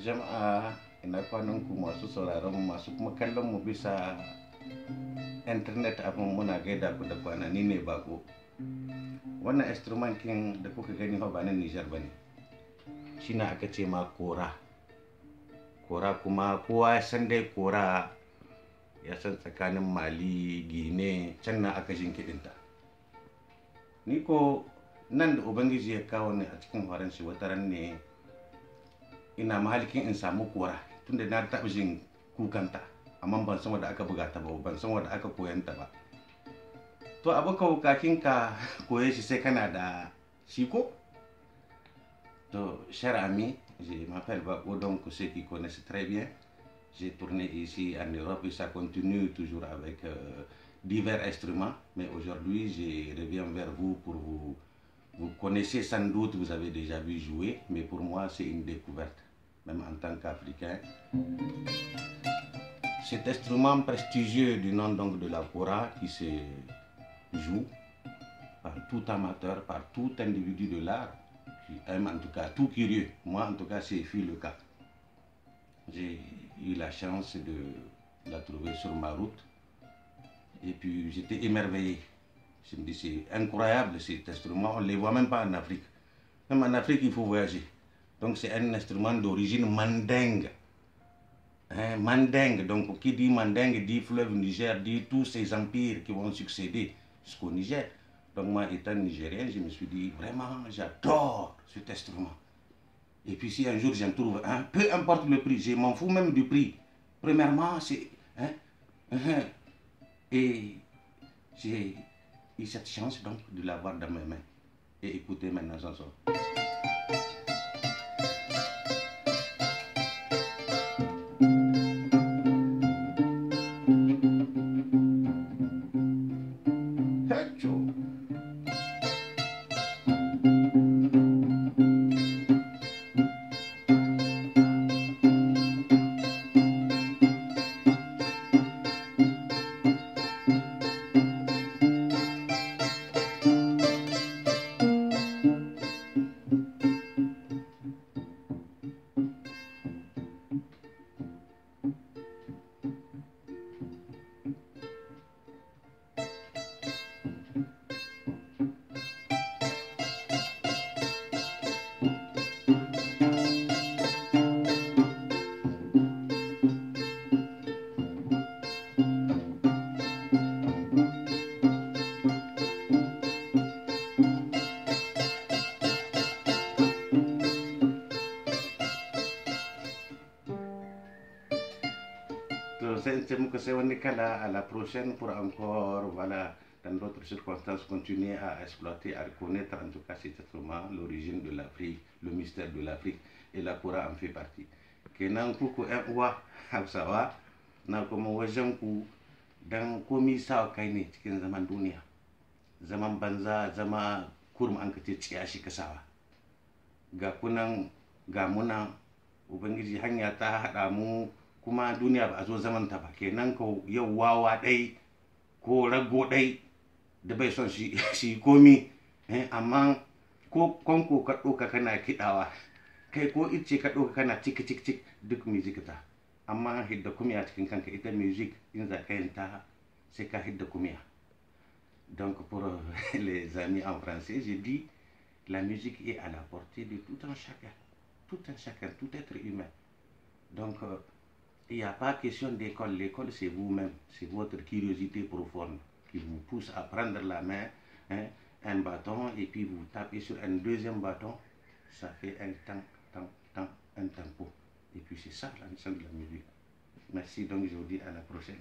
jama'a ina kwanan ku masu sauraron mu masu kuma kallon mu bisa internet abin muna gaida ku da kwana ni ne bako. Wannan instrument kin da kuka gani ba na Niger bane. Shine aka ce ma kora. Kora kuma kowa ya san dai kora ya san tsakanin Mali, Guinea can na aka shinkidinta. Ni ko nan da Ubangiji ya kawo ni a cikin faranshi wataran ne ina mahalikin in samu kora tunda na taɓa jin kukanta amma ban san wanda aka buga ta ba, ban san wanda aka koyanta ba. To abu kakin ka koye shi sai kana da shiko. To cher ami, je m'appelle Bako, donc ceux qui connaissent très bien. J'ai tourné ici en Europe et ça continue toujours avec divers instruments. Mais aujourd'hui, je reviens vers vous pour vous connaissez sans doute, vous avez déjà vu jouer, mais pour moi, c'est une découverte, même en tant qu'Africain. Cet instrument prestigieux du nom donc de la kora qui se joue par tout amateur, par tout individu de l'art, qui aime en tout cas, tout curieux. Moi, en tout cas, c'est fut le cas. J'ai eu la chance de la trouver sur ma route et puis j'étais émerveillé. Je me dis, c'est incroyable cet instrument, on ne les voit même pas en Afrique. Même en Afrique, il faut voyager. Donc c'est un instrument d'origine mandingue. Mandingue, donc qui dit mandingue dit fleuve Niger, dit tous ces empires qui vont succéder jusqu'au Niger. Donc moi, étant nigérien, je me suis dit, vraiment, j'adore cet instrument. Et puis si un jour j'en trouve un, peu importe le prix, je m'en fous même du prix. Premièrement, c'est... Et j'ai eu cette chance donc de l'avoir dans mes mains. Et écoutez maintenant son son. À la prochaine pour encore, voilà, dans d'autres circonstances, continuer à exploiter, à reconnaître en tout cas cet instrument, l'origine de l'Afrique, le mystère de l'Afrique, et la kora en fait partie. Kenan kuku uwa Hausawa na kuma wajen ku dan komi sa kai ne cikin zaman duniya. Zaman banza, zama kurum an ka ce tsiya shi kasawa. Ga kunan ga muna Ubangiji hanya ta haɗa mu kuma duniya ba a zo zaman ta ba, kenan ko yau wawa ɗai ko rago ɗai da bai son shi komi amma ko konko ka ɗauka kana kiɗawa kai ko ice ka ɗauka kana cik cik cik duk music ta, amma hidda kumiya cikin kanka ita music in za ka yanta sai ka hidda kumiya. Donc pour les amis en français, j'ai dit la musique est à la portée de tout un chacun, tout être humain. Donc il n'y a pas question d'école. L'école, c'est vous-même. C'est votre curiosité profonde qui vous pousse à prendre la main, un bâton, et puis vous tapez sur un deuxième bâton. Ça fait un un tempo. Et puis c'est ça l'ensemble de la musique. Merci, donc je vous dis à la prochaine.